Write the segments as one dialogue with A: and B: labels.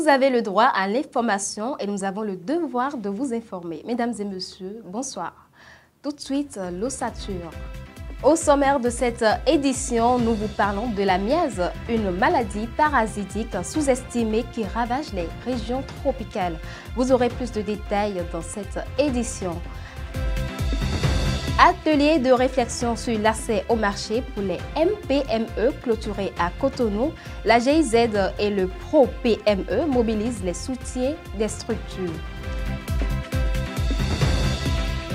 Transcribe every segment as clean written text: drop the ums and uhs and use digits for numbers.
A: Vous avez le droit à l'information et nous avons le devoir de vous informer. Mesdames et messieurs, bonsoir. Tout de suite, l'ossature. Au sommaire de cette édition, nous vous parlons de la miase, une maladie parasitique sous-estimée qui ravage les régions tropicales. Vous aurez plus de détails dans cette édition. Atelier de réflexion sur l'accès au marché pour les MPME clôturés à Cotonou. La GIZ et le Pro-PME mobilisent les soutiens des structures.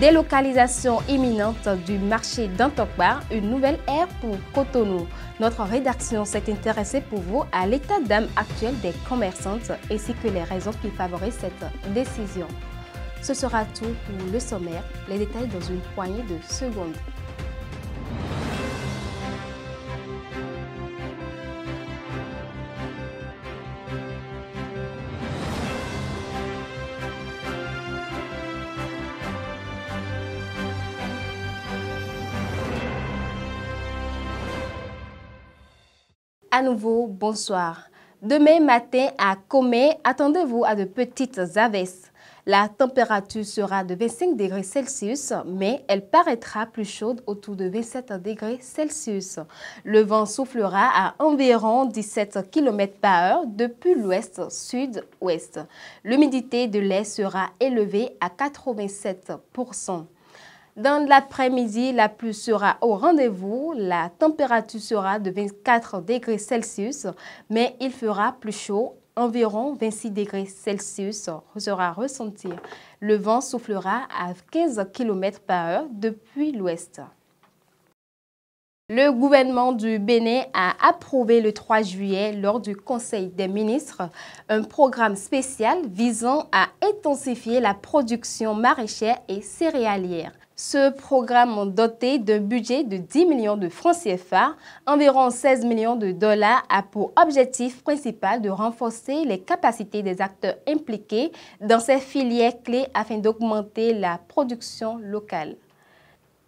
A: Délocalisation imminente du marché d'Antokbar, une nouvelle ère pour Cotonou. Notre rédaction s'est intéressée pour vous à l'état d'âme actuel des commerçantes ainsi que les raisons qui favorisent cette décision. Ce sera tout pour le sommaire, les détails dans une poignée de secondes. À nouveau, bonsoir. Demain matin à Comé, attendez-vous à de petites averses. La température sera de 25 degrés Celsius, mais elle paraîtra plus chaude autour de 27 degrés Celsius. Le vent soufflera à environ 17 km/h depuis l'ouest-sud-ouest. L'humidité de l'air sera élevée à 87%. Dans l'après-midi, la pluie sera au rendez-vous. La température sera de 24 degrés Celsius, mais il fera plus chaud. Environ 26 degrés Celsius sera ressenti. Le vent soufflera à 15 km/h depuis l'ouest. Le gouvernement du Bénin a approuvé le 3 juillet, lors du Conseil des ministres, un programme spécial visant à intensifier la production maraîchère et céréalière. Ce programme doté d'un budget de 10 millions de francs CFA, environ 16 millions de dollars, a pour objectif principal de renforcer les capacités des acteurs impliqués dans ces filières clés afin d'augmenter la production locale.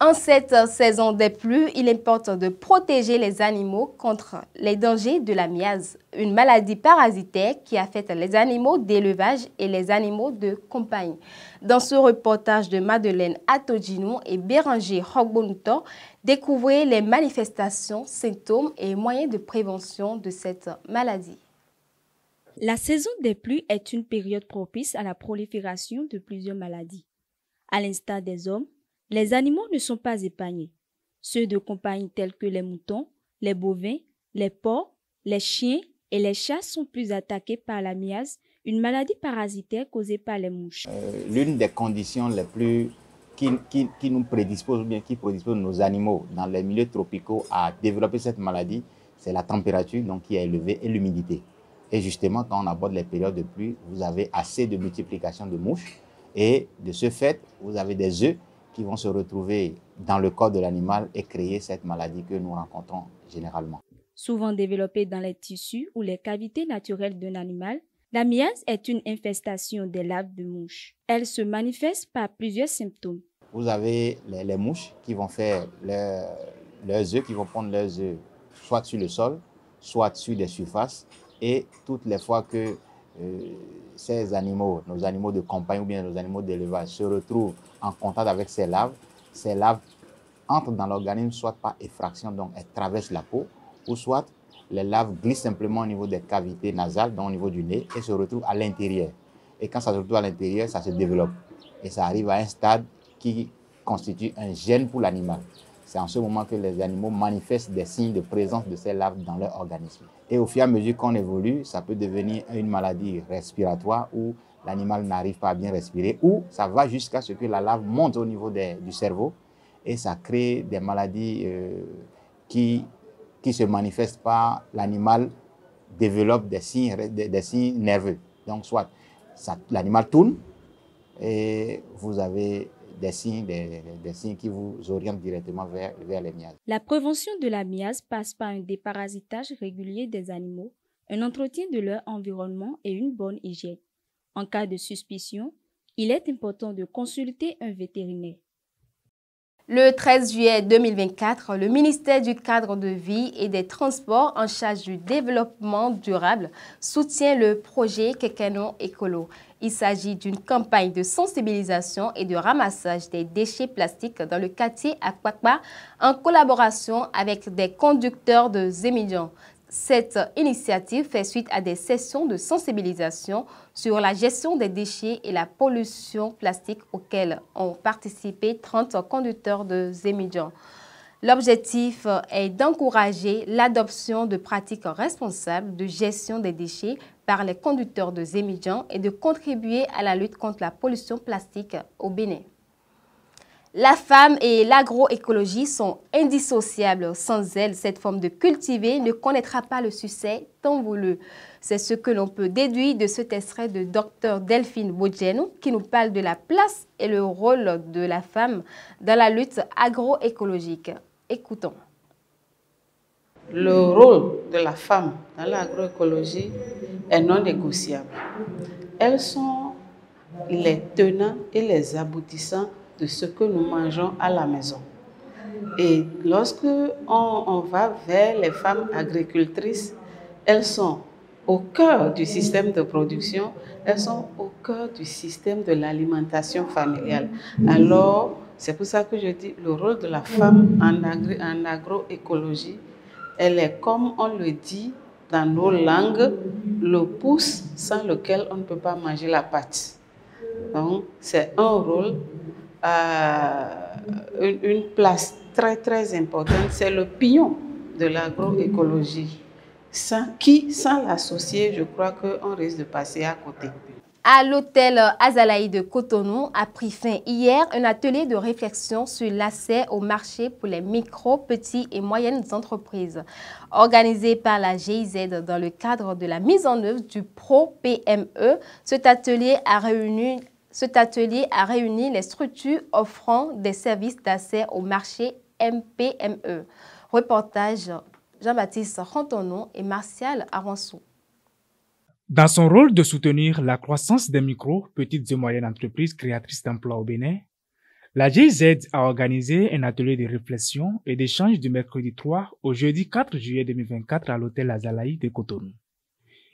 A: En cette saison des pluies, il importe de protéger les animaux contre les dangers de la miase, une maladie parasitaire qui affecte les animaux d'élevage et les animaux de compagnie. Dans ce reportage de Madeleine Atodjinou et Béranger Rogbonouto, découvrez les manifestations, symptômes et moyens de prévention de cette maladie.
B: La saison des pluies est une période propice à la prolifération de plusieurs maladies. À l'instar des hommes, les animaux ne sont pas épargnés. Ceux de compagnie tels que les moutons, les bovins, les porcs, les chiens et les chats sont plus attaqués par la miase, une maladie parasitaire causée par les mouches.
C: L'une des conditions les plus qui nous prédispose ou bien qui prédispose nos animaux dans les milieux tropicaux à développer cette maladie, c'est la température donc, qui est élevée et l'humidité. Et justement, quand on aborde les périodes de pluie, vous avez assez de multiplication de mouches et de ce fait, vous avez des œufs qui vont se retrouver dans le corps de l'animal et créer cette maladie que nous rencontrons généralement.
B: Souvent développée dans les tissus ou les cavités naturelles d'un animal, la miase est une infestation des larves de mouches. Elle se manifeste par plusieurs symptômes.
C: Vous avez les mouches qui vont faire leurs œufs, qui vont pondre leurs œufs soit sur le sol, soit sur des surfaces. Et toutes les fois que ces animaux, nos animaux de compagnie ou bien nos animaux d'élevage se retrouvent en contact avec ces larves entrent dans l'organisme soit par effraction, donc elles traversent la peau, ou soit les larves glissent simplement au niveau des cavités nasales, donc au niveau du nez, et se retrouvent à l'intérieur. Et quand ça se retrouve à l'intérieur, ça se développe. Et ça arrive à un stade qui constitue un gène pour l'animal. C'est en ce moment que les animaux manifestent des signes de présence de ces larves dans leur organisme. Et au fur et à mesure qu'on évolue, ça peut devenir une maladie respiratoire où l'animal n'arrive pas à bien respirer, ou ça va jusqu'à ce que la larve monte au niveau du cerveau et ça crée des maladies qui se manifestent par l'animal développe des signes nerveux. Donc soit l'animal tourne et vous avez des signes qui vous orientent directement vers les miases.
B: La prévention de la miase passe par un déparasitage régulier des animaux, un entretien de leur environnement et une bonne hygiène. En cas de suspicion, il est important de consulter un vétérinaire.
A: Le 13 juillet 2024, le ministère du Cadre de vie et des Transports en charge du développement durable soutient le projet Kekeno Écolo. Il s'agit d'une campagne de sensibilisation et de ramassage des déchets plastiques dans le quartier Akwakpa en collaboration avec des conducteurs de Zémidjan. Cette initiative fait suite à des sessions de sensibilisation sur la gestion des déchets et la pollution plastique auxquelles ont participé 30 conducteurs de Zémidjan. L'objectif est d'encourager l'adoption de pratiques responsables de gestion des déchets par les conducteurs de Zémidjan et de contribuer à la lutte contre la pollution plastique au Bénin. La femme et l'agroécologie sont indissociables. Sans elles, cette forme de cultiver ne connaîtra pas le succès tant voulu. C'est ce que l'on peut déduire de cet extrait de Dr Delphine Bodjenou qui nous parle de la place et le rôle de la femme dans la lutte agroécologique. Écoutons.
D: Le rôle de la femme dans l'agroécologie est non négociable. Elles sont les tenants et les aboutissants de ce que nous mangeons à la maison. Et lorsque on va vers les femmes agricultrices, elles sont au cœur du système de production, elles sont au cœur du système de l'alimentation familiale. Alors, c'est pour ça que je dis le rôle de la femme en agroécologie, elle est, comme on le dit dans nos langues, le pouce sans lequel on ne peut pas manger la pâte. Donc, c'est un rôle, une place très très importante, c'est le pignon de l'agroécologie, sans l'associer, je crois qu'on risque de passer à côté.
A: À l'hôtel Azalaï de Cotonou a pris fin hier un atelier de réflexion sur l'accès au marché pour les micro, petits et moyennes entreprises. Organisé par la GIZ dans le cadre de la mise en œuvre du Pro-PME, cet atelier a réuni les structures offrant des services d'accès au marché MPME. Reportage Jean-Baptiste Rantonon et Martial Aransou.
E: Dans son rôle de soutenir la croissance des micro, petites et moyennes entreprises créatrices d'emplois au Bénin, la GIZ a organisé un atelier de réflexion et d'échange du mercredi 3 au jeudi 4 juillet 2024 à l'hôtel Azalaï de Cotonou.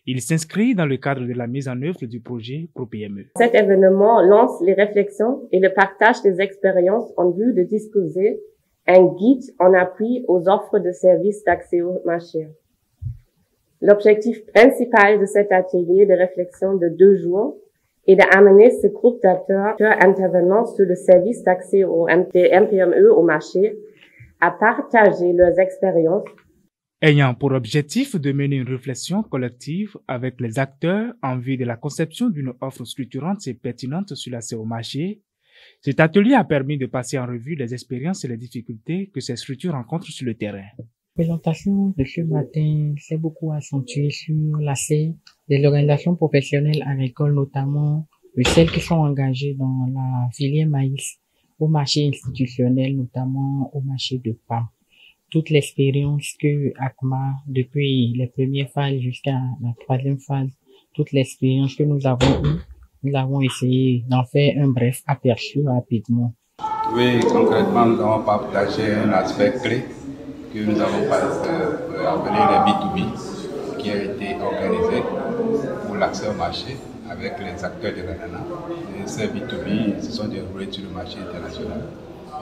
E: Il s'inscrit dans le cadre de la mise en œuvre du projet Pro-PME.
F: Cet événement lance les réflexions et le partage des expériences en vue de disposer un guide en appui aux offres de services d'accès au marché. L'objectif principal de cet atelier de réflexion de 2 jours est d'amener ce groupe d'acteurs intervenant sur le service d'accès au MPME au marché à partager leurs expériences.
E: Ayant pour objectif de mener une réflexion collective avec les acteurs en vue de la conception d'une offre structurante et pertinente sur l'accès au marché, cet atelier a permis de passer en revue les expériences et les difficultés que ces structures rencontrent sur le terrain.
G: La présentation de ce matin s'est beaucoup accentuée sur l'accès des organisations professionnelles agricoles, notamment celles qui sont engagées dans la filière maïs, au marché institutionnel, notamment au marché de PAM. Toute l'expérience que ACMA, depuis les premières phases jusqu'à la 3e phase, toute l'expérience que nous avons essayé d'en faire un bref aperçu rapidement.
H: Oui, concrètement, nous avons partagé un aspect clé que nous avons appelé le B2B, qui a été organisé pour l'accès au marché avec les acteurs de l'ANANA. Et ces B2B se sont déroulés sur le marché international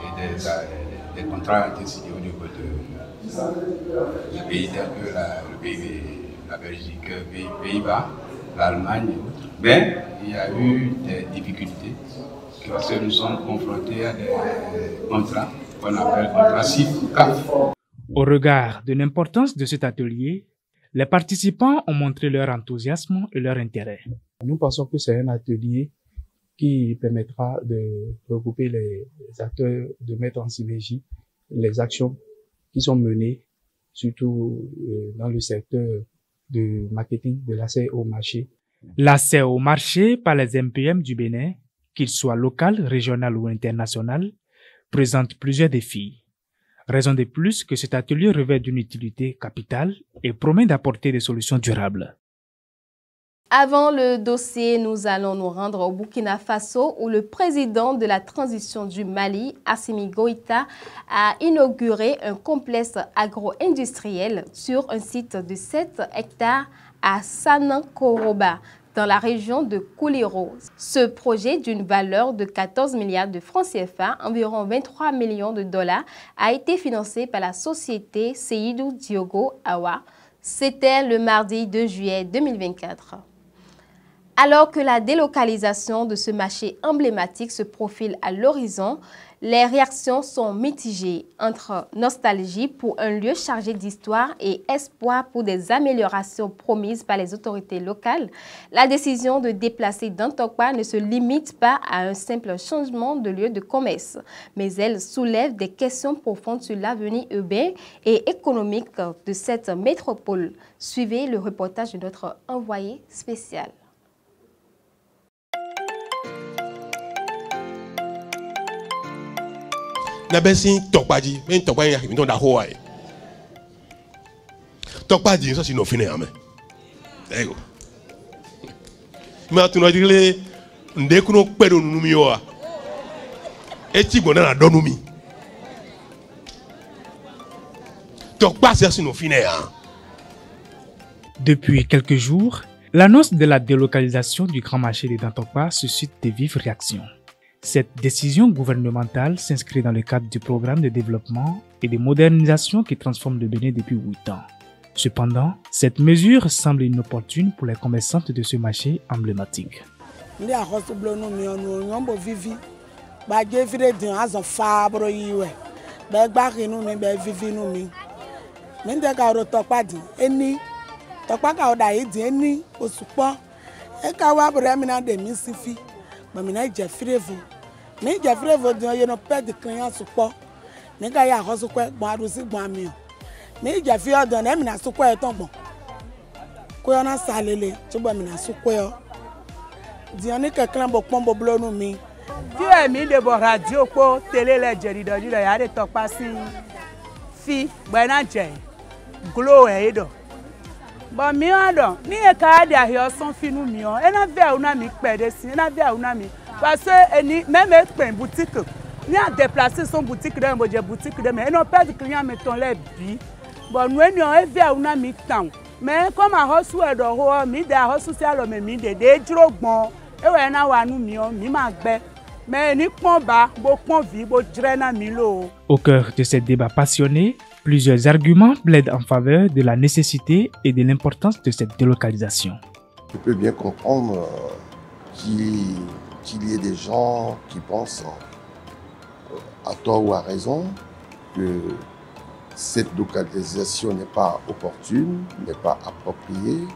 H: et des contrats ont été signés au niveau de pays tels que la Belgique, les Pays-Bas, l'Allemagne et autres. Mais il y a eu des difficultés parce que nous sommes confrontés à des contrats qu'on appelle contrats CIF ou CAF.
E: Au regard de l'importance de cet atelier, les participants ont montré leur enthousiasme et leur intérêt.
I: Nous pensons que c'est un atelier qui permettra de regrouper les acteurs, de mettre en synergie les actions qui sont menées, surtout dans le secteur de marketing, de l'accès au marché.
E: L'accès au marché par les MPM du Bénin, qu'ils soient local, régional ou international, présente plusieurs défis. Raison de plus que cet atelier revêt d'une utilité capitale et promet d'apporter des solutions durables.
A: Avant le dossier, nous allons nous rendre au Burkina Faso où le président de la transition du Mali, Assimi Goïta, a inauguré un complexe agro-industriel sur un site de 7 hectares à Sanankoroba, dans la région de Kouliro. Ce projet d'une valeur de 14 milliards de francs CFA, environ 23 millions de dollars, a été financé par la société Seydou Diogo Awa. C'était le mardi 2 juillet 2024. Alors que la délocalisation de ce marché emblématique se profile à l'horizon, les réactions sont mitigées entre nostalgie pour un lieu chargé d'histoire et espoir pour des améliorations promises par les autorités locales. La décision de déplacer Dantokpa ne se limite pas à un simple changement de lieu de commerce, mais elle soulève des questions profondes sur l'avenir urbain et économique de cette métropole. Suivez le reportage de notre envoyé spécial.
J: Na besi tokpa di men tokpa ya mi don da ho ai tokpa di so si no fine ame ego ma tu no dire nde kuno pedo nu mi o a e ti gbona na donu mi tokpa si no fine a.
E: Depuis quelques jours, l'annonce de la délocalisation du grand marché de Dantokpa suscite de vives réactions. Cette décision gouvernementale s'inscrit dans le cadre du programme de développement et de modernisation qui transforme le Bénin depuis 8 ans. Cependant, cette mesure semble inopportune pour les commerçantes de ce marché emblématique.
K: Mi Jeffrey Vodon you no pet the client support. Nigga ya hosu kwe gbon adusi gbon ami o. Mi Jeffrey odon e mi na suko e ton gbon. Ko na salele ti gbo mi na suko o. Di oni ke clan bo pon bo blonu mi.
L: Ti e mi de bo radio po tele le jeri doju le ya de Tokpa si fi gbe na je. Glow e do. Ba mi adon ni e ka de ahio son finu mi o. E na ve una mi pede si, e na ve una mi parce que même une boutique, nous avons déplacé son boutique dans une boutique, mais nous n'avons pas de clients, mettons les billes. Bon, nous avons vu à une mi-temps. Mais comme à Rossou et Doro, nous avons reçu le même des jours bon, et nous avons mis mais nous avons vu
E: Au cœur de ce débat passionné, plusieurs arguments plaident en faveur de la nécessité et de l'importance de cette délocalisation.
M: Je peux bien comprendre qu'il y ait des gens qui pensent, à tort ou à raison, que cette localisation n'est pas opportune, n'est pas appropriée,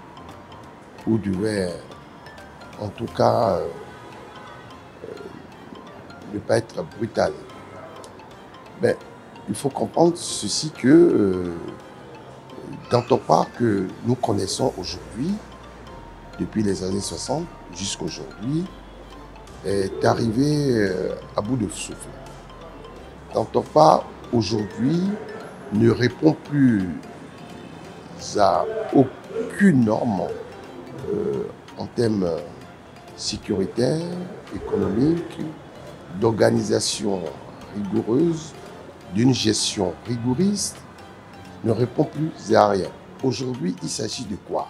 M: ou devait, en tout cas, ne pas être brutale. Mais il faut comprendre ceci que dans Dantokpa que nous connaissons aujourd'hui, depuis les années 60 jusqu'à aujourd'hui, est arrivé à bout de souffle. Dantokpa aujourd'hui ne répond plus à aucune norme en termes sécuritaires, économiques, d'organisation rigoureuse, d'une gestion rigoriste, ne répond plus à rien. Aujourd'hui, il s'agit de quoi?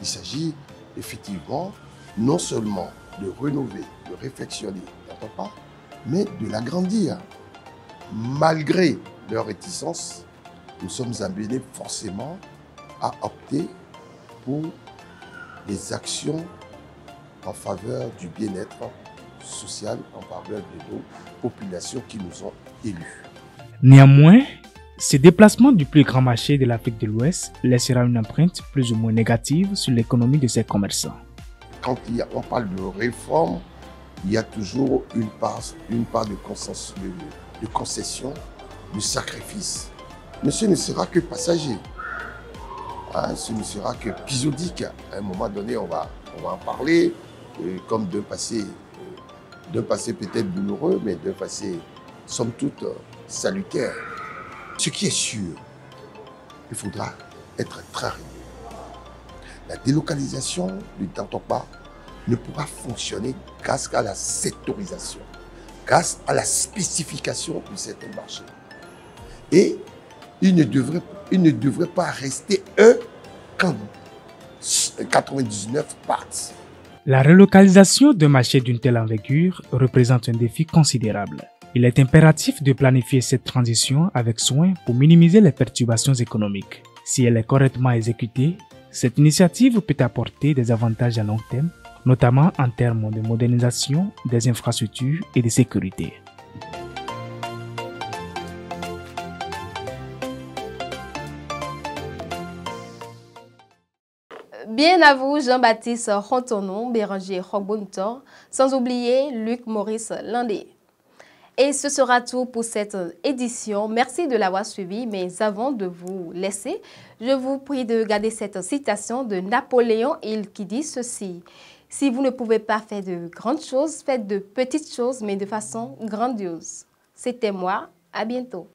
M: Il s'agit effectivement non seulement de rénover, de réflexionner Dantokpa, mais de l'agrandir. Malgré leur réticence, nous sommes amenés forcément à opter pour des actions en faveur du bien-être social, en faveur de nos populations qui nous ont élus.
E: Néanmoins, ce déplacement du plus grand marché de l'Afrique de l'Ouest laissera une empreinte plus ou moins négative sur l'économie de ces commerçants.
M: Quand on parle de réforme, il y a toujours une part de concession, de sacrifice. Mais ce ne sera que passager. Ce ne sera que épisodique. À un moment donné, on va en parler comme d'un passé peut-être douloureux, mais d'un passé somme toute salutaire. Ce qui est sûr, il faudra être très rigoureux. La délocalisation du Tantokpa ne pourra fonctionner grâce à la sectorisation, grâce à la spécification de certains marchés. Et il ne devrait pas rester quand 99 partent.
E: La relocalisation d'un marché d'une telle envergure représente un défi considérable. Il est impératif de planifier cette transition avec soin pour minimiser les perturbations économiques. Si elle est correctement exécutée, cette initiative peut apporter des avantages à long terme, notamment en termes de modernisation des infrastructures et de sécurité.
A: Bien à vous, Jean-Baptiste Rontonon, Béranger Rogbonton, sans oublier Luc Maurice Landé. Et ce sera tout pour cette édition. Merci de l'avoir suivi, mais avant de vous laisser, je vous prie de garder cette citation de Napoléon Hill qui dit ceci. Si vous ne pouvez pas faire de grandes choses, faites de petites choses, mais de façon grandiose. C'était moi, à bientôt.